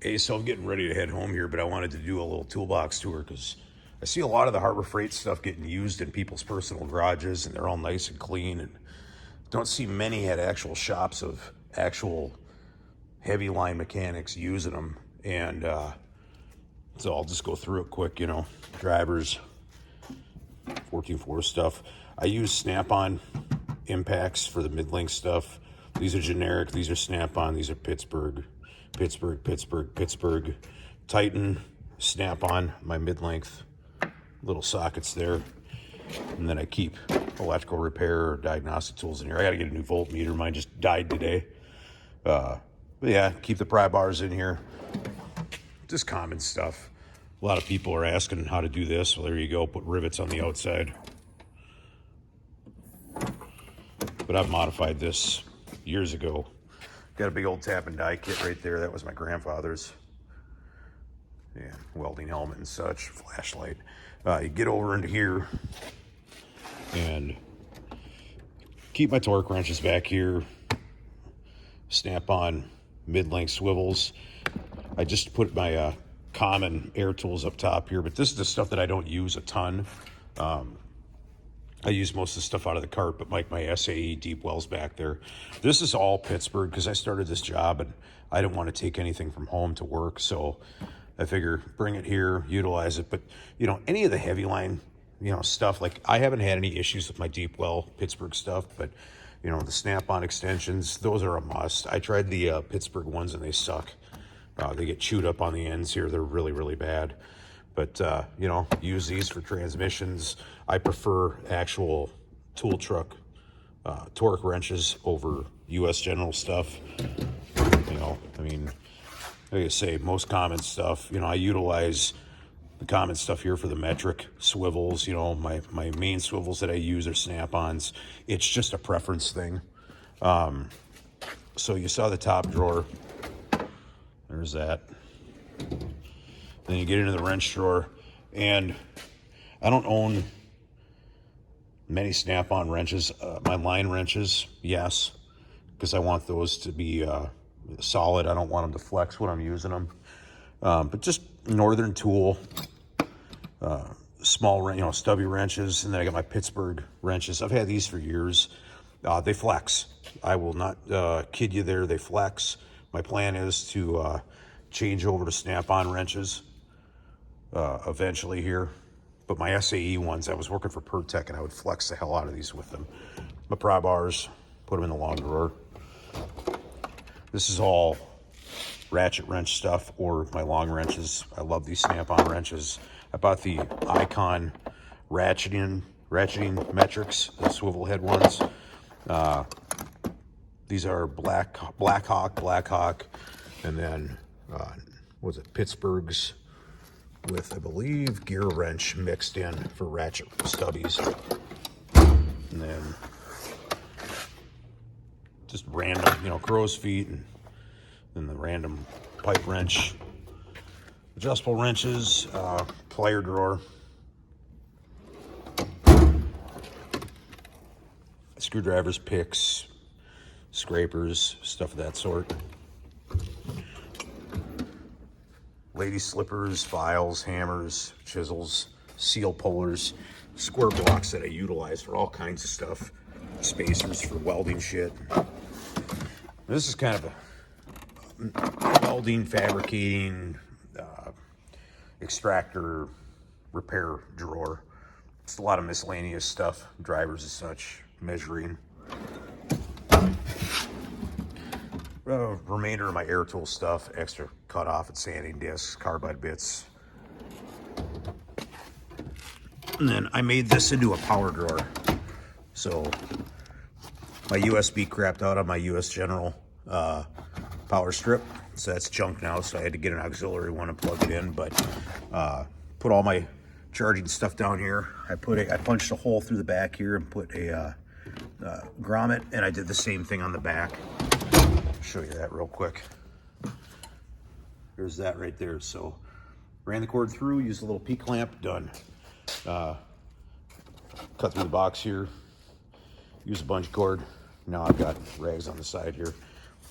Hey, so I'm getting ready to head home here, but I wanted to do a little toolbox tour because I see a lot of the Harbor Freight stuff getting used in people's personal garages, and they're all nice and clean, and don't see many at actual shops of actual heavy line mechanics using them. And so I'll just go through it quick, drivers, 14.4 stuff. I use Snap-on impacts for the mid-length stuff. These are generic, these are Snap-on, these are Pittsburgh, Titan, Snap-on, my mid-length little sockets there. And then I keep electrical repair or diagnostic tools in here. I gotta get a new voltmeter, mine just died today. But yeah, keep the pry bars in here. Just common stuff. A lot of people are asking how to do this. Well, there you go, put rivets on the outside. But I've modified this years ago. Got a big old tap and die kit right there. That was my grandfather's. Yeah, welding helmet and such, flashlight. You get over into here and keep my torque wrenches back here. Snap-on mid-length swivels. I just put my common air tools up top here, but this is the stuff that I don't use a ton. I use most of the stuff out of the cart, but like my SAE deep wells back there. This is all Pittsburgh because I started this job and I didn't want to take anything from home to work. So I figure bring it here, utilize it. But, any of the heavy line, stuff, like I haven't had any issues with my deep well Pittsburgh stuff, but, the Snap-on extensions, those are a must. I tried the Pittsburgh ones and they suck. They get chewed up on the ends here. They're really, really bad. But, use these for transmissions. I prefer actual tool truck torque wrenches over U.S. General stuff. Like I say, most common stuff, I utilize the common stuff here for the metric swivels. My main swivels that I use are Snap-ons. It's just a preference thing. So you saw the top drawer. There's that. Then you get into the wrench drawer, and I don't own many Snap-on wrenches. My line wrenches, yes, because I want those to be solid. I don't want them to flex when I'm using them. But just Northern Tool, small, stubby wrenches, and then I got my Pittsburgh wrenches. I've had these for years. They flex. I will not kid you there. They flex. My plan is to change over to Snap-on wrenches eventually here. But my SAE ones, I was working for PerTech and I would flex the hell out of these with them. My pry bars, put them in the long drawer. This is all ratchet wrench stuff or my long wrenches. I love these Snap-on wrenches. I bought the Icon ratcheting metrics, the swivel head ones. These are Black Hawk, and then Pittsburgh's with, I believe, gear wrench mixed in for ratchet stubbies. And then just random, crow's feet, and then the random pipe wrench, adjustable wrenches, plier drawer, screwdrivers, picks, scrapers, stuff of that sort. Lady slippers, files, hammers, chisels, seal pullers, square blocks that I utilize for all kinds of stuff, spacers for welding shit. This is kind of a welding, fabricating, extractor, repair drawer. It's a lot of miscellaneous stuff, drivers and such, measuring. Remainder of my air tool stuff, extra cut off and sanding discs, carbide bits. And then I made this into a power drawer. So my USB crapped out on my US General power strip. So that's junk now, so I had to get an auxiliary one and plug it in. But put all my charging stuff down here. I punched a hole through the back here and put a grommet, and I did the same thing on the back. Show you that real quick. There's that right there. So ran the cord through, used a little P clamp, done. Cut through the box here, use a bungee cord. Now I've got rags on the side here.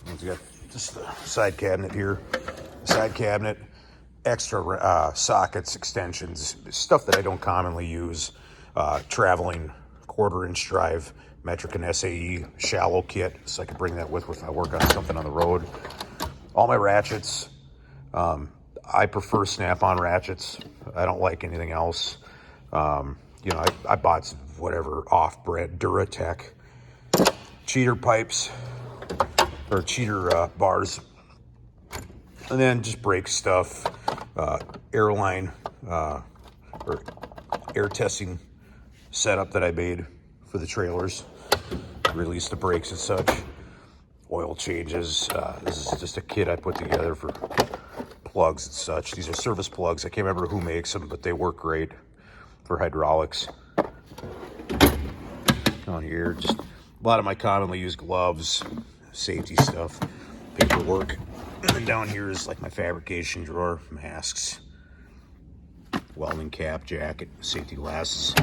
I've got just the side cabinet here. side cabinet, extra sockets, extensions, stuff that I don't commonly use. Traveling 1/4-inch drive, metric and SAE shallow kit, so I can bring that with if I work on something on the road. All my ratchets. I prefer snap-on ratchets. I don't like anything else. I bought some whatever off-brand Duratech cheater pipes or cheater bars, and then just brake stuff, airline or air testing setup that I made for the trailers, release the brakes and such, oil changes. This is just a kit I put together for plugs and such. These are service plugs. I can't remember who makes them, but they work great for hydraulics. On here, just a lot of my commonly used gloves, safety stuff, paperwork. And then down here is like my fabrication drawer, masks, welding cap, jacket, safety glasses.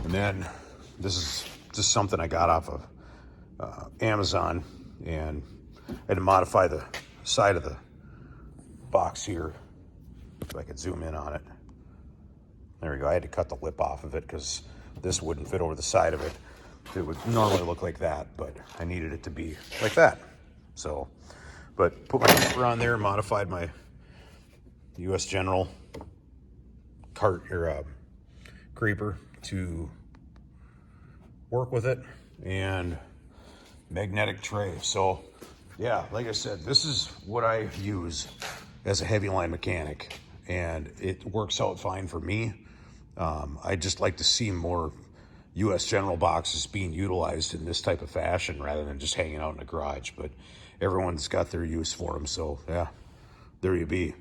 And then this is just something I got off of Amazon, and I had to modify the side of the box here so I could zoom in on it. There we go. I had to cut the lip off of it because this wouldn't fit over the side of it. It would normally look like that, but I needed it to be like that. So, but put my creeper on there, modified my US General cart or creeper to work with it, and magnetic tray. So yeah, like I said, this is what I use as a heavy line mechanic, and it works out fine for me. I just like to see more US General boxes being utilized in this type of fashion rather than just hanging out in a garage, but everyone's got their use for them. So yeah, there you be.